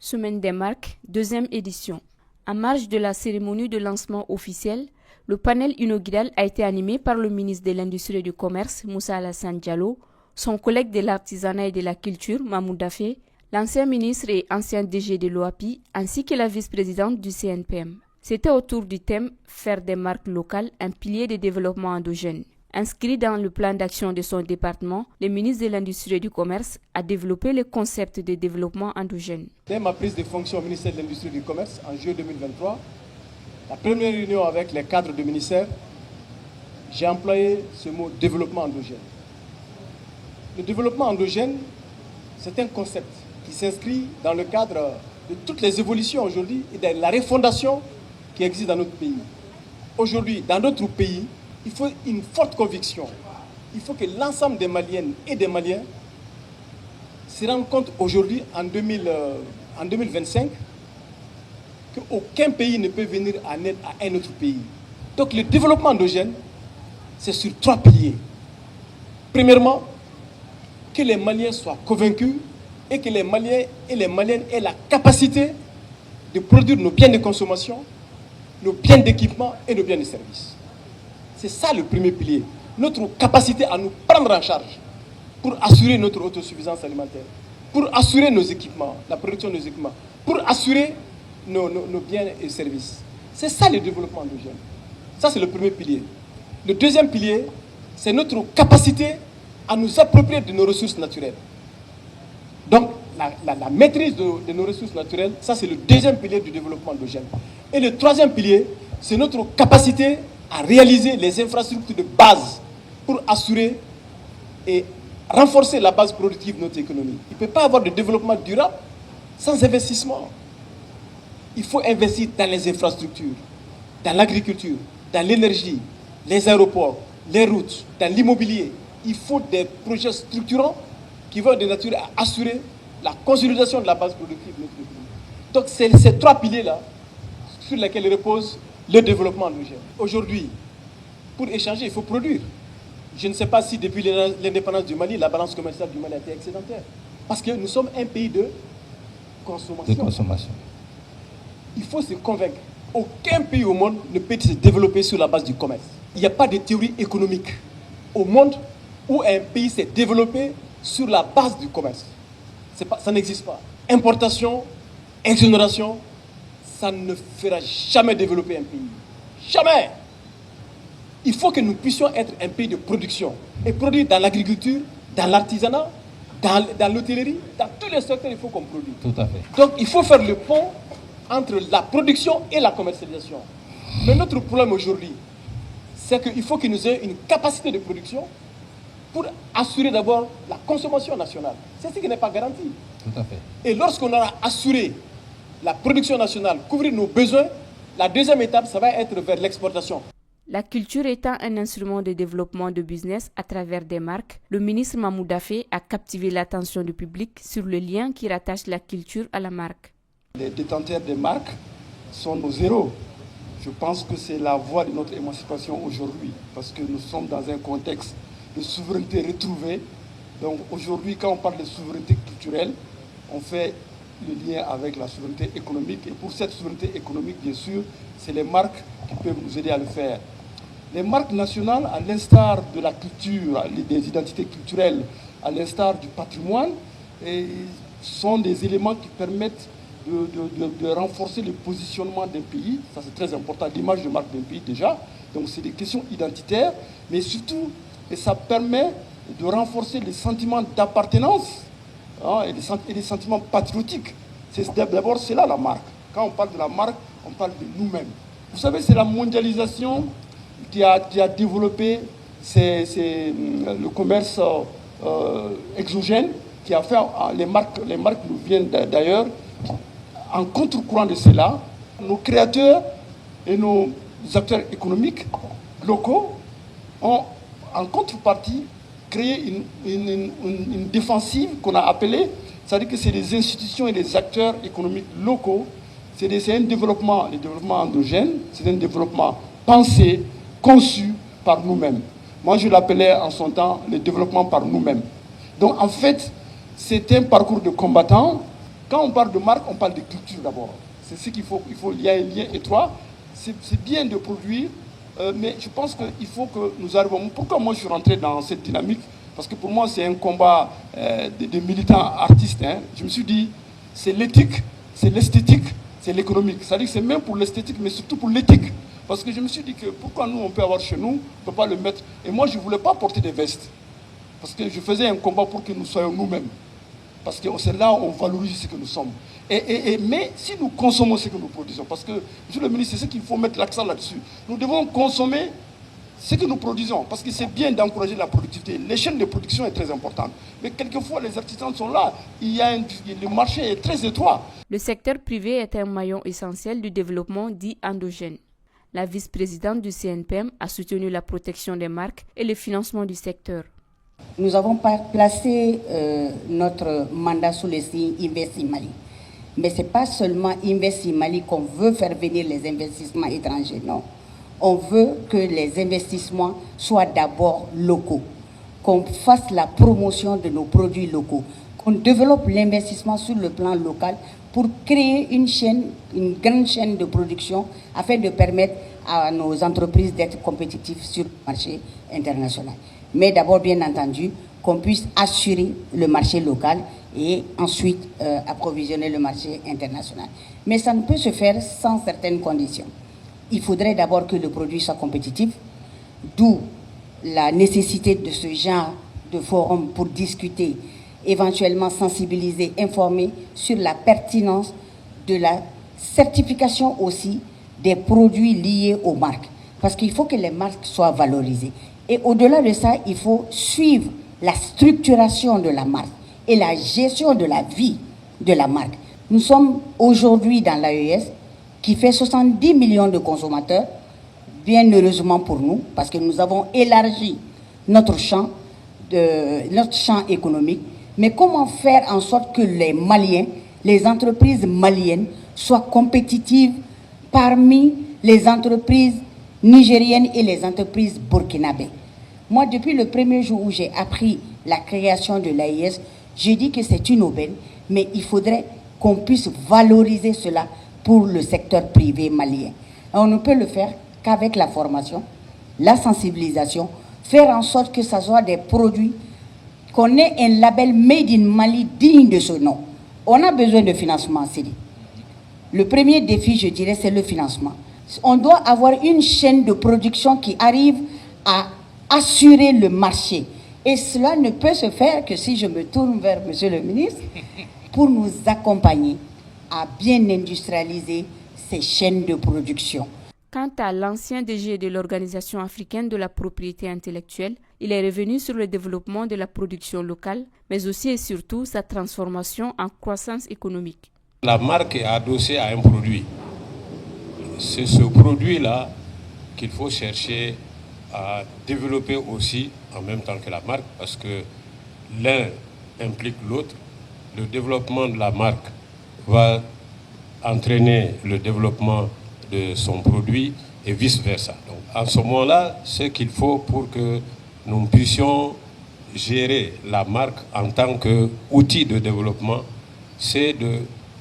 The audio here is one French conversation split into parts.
Semaine des marques, deuxième édition. En marge de la cérémonie de lancement officiel, le panel inaugural a été animé par le ministre de l'Industrie et du Commerce, Moussa Alassane Diallo, son collègue de l'artisanat et de la culture, Mahmoud Dafé, l'ancien ministre et ancien DG de l'OAPI, ainsi que la vice-présidente du CNPM. C'était autour du thème « Faire des marques locales un pilier de développement endogène ». Inscrit dans le plan d'action de son département, le ministre de l'Industrie et du Commerce a développé le concept de développement endogène. Dès ma prise de fonction au ministère de l'Industrie et du Commerce en juillet 2023, la première réunion avec les cadres du ministère, j'ai employé ce mot développement endogène. Le développement endogène, c'est un concept qui s'inscrit dans le cadre de toutes les évolutions aujourd'hui et de la refondation qui existe dans notre pays. Aujourd'hui, dans notre pays, il faut une forte conviction. Il faut que l'ensemble des Maliennes et des Maliens se rendent compte aujourd'hui, en 2025, qu'aucun pays ne peut venir en aide à un autre pays. Donc le développement endogène, c'est sur 3 piliers. Premièrement, que les Maliens soient convaincus et que les Maliens et les Maliennes aient la capacité de produire nos biens de consommation, nos biens d'équipement et nos biens de service. C'est ça le premier pilier. Notre capacité à nous prendre en charge pour assurer notre autosuffisance alimentaire, pour assurer nos équipements, la production de nos équipements, pour assurer nos biens et services. C'est ça le développement endogène. Ça, c'est le premier pilier. Le deuxième pilier, c'est notre capacité à nous approprier de nos ressources naturelles. Donc, la maîtrise de nos ressources naturelles, ça, c'est le deuxième pilier du développement endogène. Et le troisième pilier, c'est notre capacité à réaliser les infrastructures de base pour assurer et renforcer la base productive de notre économie. Il ne peut pas y avoir de développement durable sans investissement. Il faut investir dans les infrastructures, dans l'agriculture, dans l'énergie, les aéroports, les routes, dans l'immobilier. Il faut des projets structurants qui vont de nature à assurer la consolidation de la base productive de notre économie. Donc c'est ces 3 piliers-là sur lesquels repose le développement endogène. Aujourd'hui, pour échanger, il faut produire. Je ne sais pas si depuis l'indépendance du Mali, la balance commerciale du Mali a été excédentaire. Parce que nous sommes un pays de consommation. Il faut se convaincre. Aucun pays au monde ne peut se développer sur la base du commerce. Il n'y a pas de théorie économique au monde où un pays s'est développé sur la base du commerce. Ça n'existe pas. Importation, exonération, ça ne fera jamais développer un pays. Jamais. Il faut que nous puissions être un pays de production. Et produire dans l'agriculture, dans l'artisanat, dans l'hôtellerie, dans tous les secteurs, il faut qu'on produise. Tout à fait. Donc il faut faire le pont entre la production et la commercialisation. Mais notre problème aujourd'hui, c'est qu'il faut que nous ayons une capacité de production pour assurer d'abord la consommation nationale. C'est ce qui n'est pas garanti. Tout à fait. Et lorsqu'on aura assuré la production nationale, couvrir nos besoins, la deuxième étape, ça va être vers l'exportation. La culture étant un instrument de développement de business à travers des marques, le ministre Mahmoud Dafé a captivé l'attention du public sur le lien qui rattache la culture à la marque. Les détenteurs des marques sont nos héros. Je pense que c'est la voie de notre émancipation aujourd'hui, parce que nous sommes dans un contexte de souveraineté retrouvée. Donc aujourd'hui, quand on parle de souveraineté culturelle, on fait le lien avec la souveraineté économique. Et pour cette souveraineté économique, bien sûr, c'est les marques qui peuvent nous aider à le faire. Les marques nationales, à l'instar de la culture, des identités culturelles, à l'instar du patrimoine, sont des éléments qui permettent de renforcer le positionnement d'un pays. Ça, c'est très important, l'image de marque d'un pays déjà. Donc, c'est des questions identitaires, mais surtout, et ça permet de renforcer les sentiments d'appartenance et les sentiments patriotiques. D'abord, c'est là la marque. Quand on parle de la marque, on parle de nous-mêmes. Vous savez, c'est la mondialisation qui a développé le commerce exogène, qui a fait les marques nous viennent d'ailleurs. En contre-courant de cela, nos créateurs et nos acteurs économiques locaux ont, en contrepartie, créé une défensive qu'on a appelée, c'est-à-dire que c'est les institutions et les acteurs économiques locaux. C'est un développement endogène, c'est un développement pensé, conçu par nous-mêmes. Moi, je l'appelais en son temps le développement par nous-mêmes. Donc, en fait, c'est un parcours de combattants Quand on parle de marque, on parle de culture d'abord. C'est ce qu'il faut. Il y a un lien étroit. C'est bien de produire, mais je pense qu'il faut que nous arrivions. Pourquoi moi je suis rentré dans cette dynamique? Parce que pour moi, c'est un combat de militants artistes. Hein. Je me suis dit, c'est l'éthique, c'est l'esthétique, c'est l'économique. C'est-à-dire que c'est même pour l'esthétique, mais surtout pour l'éthique. Parce que je me suis dit que pourquoi nous, on peut avoir chez nous, on ne peut pas le mettre. Et moi, je ne voulais pas porter des vestes. Parce que je faisais un combat pour que nous soyons nous-mêmes. Parce que c'est là où on valorise ce que nous sommes. Mais si nous consommons ce que nous produisons, parce que, monsieur le ministre, c'est ce qu'il faut mettre l'accent là-dessus. Nous devons consommer ce que nous produisons, parce que c'est bien d'encourager la productivité. L'échelle de production est très importante. Mais quelquefois, les artisans sont là. Le marché est très étroit. Le secteur privé est un maillon essentiel du développement dit endogène. La vice-présidente du CNPM a soutenu la protection des marques et le financement du secteur. Nous avons placé notre mandat sous le signe Investi Mali. Mais ce n'est pas seulement Investi Mali qu'on veut faire venir les investissements étrangers, non. On veut que les investissements soient d'abord locaux, qu'on fasse la promotion de nos produits locaux, qu'on développe l'investissement sur le plan local pour créer une grande chaîne de production afin de permettre à nos entreprises d'être compétitives sur le marché international. Mais d'abord, bien entendu, qu'on puisse assurer le marché local et ensuite approvisionner le marché international. Mais ça ne peut se faire sans certaines conditions. Il faudrait d'abord que le produit soit compétitif, d'où la nécessité de ce genre de forum pour discuter, éventuellement sensibiliser, informer sur la pertinence de la certification aussi des produits liés aux marques. Parce qu'il faut que les marques soient valorisées. Et au-delà de ça, il faut suivre la structuration de la marque et la gestion de la vie de la marque. Nous sommes aujourd'hui dans l'AES qui fait 70 millions de consommateurs, bien heureusement pour nous, parce que nous avons élargi notre champ économique. Mais comment faire en sorte que les Maliens, les entreprises maliennes soient compétitives parmi les entreprises nigériennes et les entreprises burkinabées? Moi, depuis le premier jour où j'ai appris la création de l'AIS, j'ai dit que c'est une aubaine, mais il faudrait qu'on puisse valoriser cela pour le secteur privé malien. Et on ne peut le faire qu'avec la formation, la sensibilisation, faire en sorte que ce soit des produits, qu'on ait un label Made in Mali digne de ce nom. On a besoin de financement, Sidi. Le premier défi, je dirais, c'est le financement. On doit avoir une chaîne de production qui arrive à assurer le marché. Et cela ne peut se faire que si je me tourne vers Monsieur le ministre pour nous accompagner à bien industrialiser ces chaînes de production. Quant à l'ancien DG de l'Organisation africaine de la propriété intellectuelle, il est revenu sur le développement de la production locale, mais aussi et surtout sa transformation en croissance économique. La marque est adossée à un produit. C'est ce produit-là qu'il faut chercher à développer aussi en même temps que la marque, parce que l'un implique l'autre. Le développement de la marque va entraîner le développement de son produit et vice-versa. Donc, en ce moment-là, ce qu'il faut pour que nous puissions gérer la marque en tant qu'outil de développement, c'est de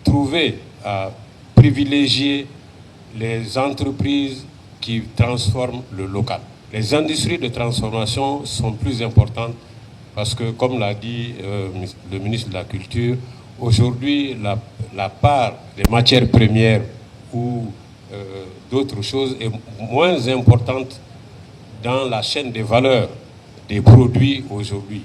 trouver à privilégier les entreprises qui transforment le local. Les industries de transformation sont plus importantes parce que, comme l'a dit le ministre de la Culture, aujourd'hui, la part des matières premières ou d'autres choses est moins importante dans la chaîne des valeurs des produits aujourd'hui.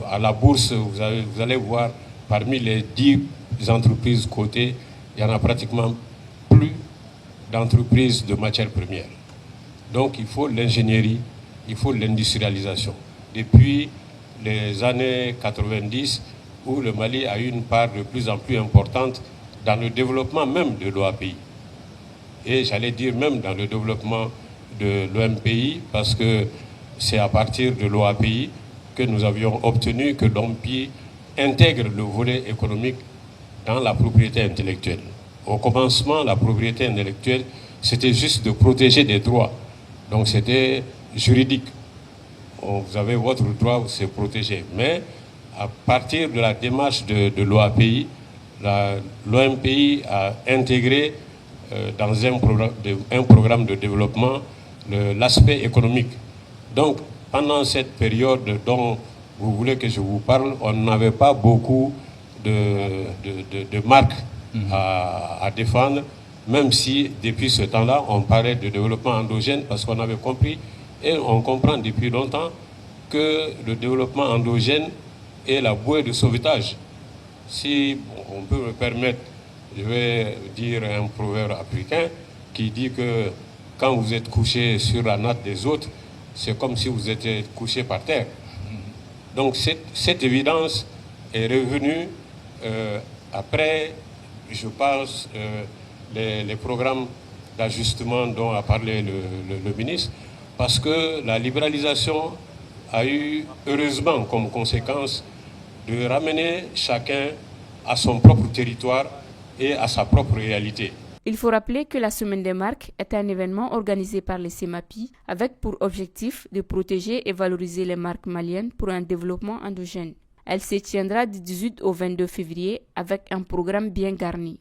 À la bourse, vous allez voir, parmi les 10 entreprises cotées, il n'y en a pratiquement plus d'entreprises de matières premières. Donc il faut l'ingénierie, il faut l'industrialisation. Depuis les années 90, où le Mali a eu une part de plus en plus importante dans le développement même de l'OAPI. Et j'allais dire même dans le développement de l'OMPI, parce que c'est à partir de l'OAPI que nous avions obtenu que l'OMPI intègre le volet économique dans la propriété intellectuelle. Au commencement, la propriété intellectuelle, c'était juste de protéger des droits. Donc c'était juridique. Vous avez votre droit, c'est protégé. Mais à partir de la démarche de l'OAPI, l'OMPI a intégré dans un programme de développement l'aspect économique. Donc, pendant cette période dont vous voulez que je vous parle, on n'avait pas beaucoup de marques à défendre, même si depuis ce temps-là, on parlait de développement endogène parce qu'on avait compris et on comprend depuis longtemps que le développement endogène est la bouée de sauvetage. Si on peut me permettre, je vais dire un proverbe africain qui dit que quand vous êtes couché sur la natte des autres, c'est comme si vous étiez couché par terre. Donc cette évidence est revenue après, je pense, les programmes d'ajustement dont a parlé le ministre, parce que la libéralisation a eu heureusement comme conséquence de ramener chacun à son propre territoire et à sa propre réalité. Il faut rappeler que la Semaine des marques est un événement organisé par les CEMAPI avec pour objectif de protéger et valoriser les marques maliennes pour un développement endogène. Elle se tiendra du 18 au 22 février avec un programme bien garni.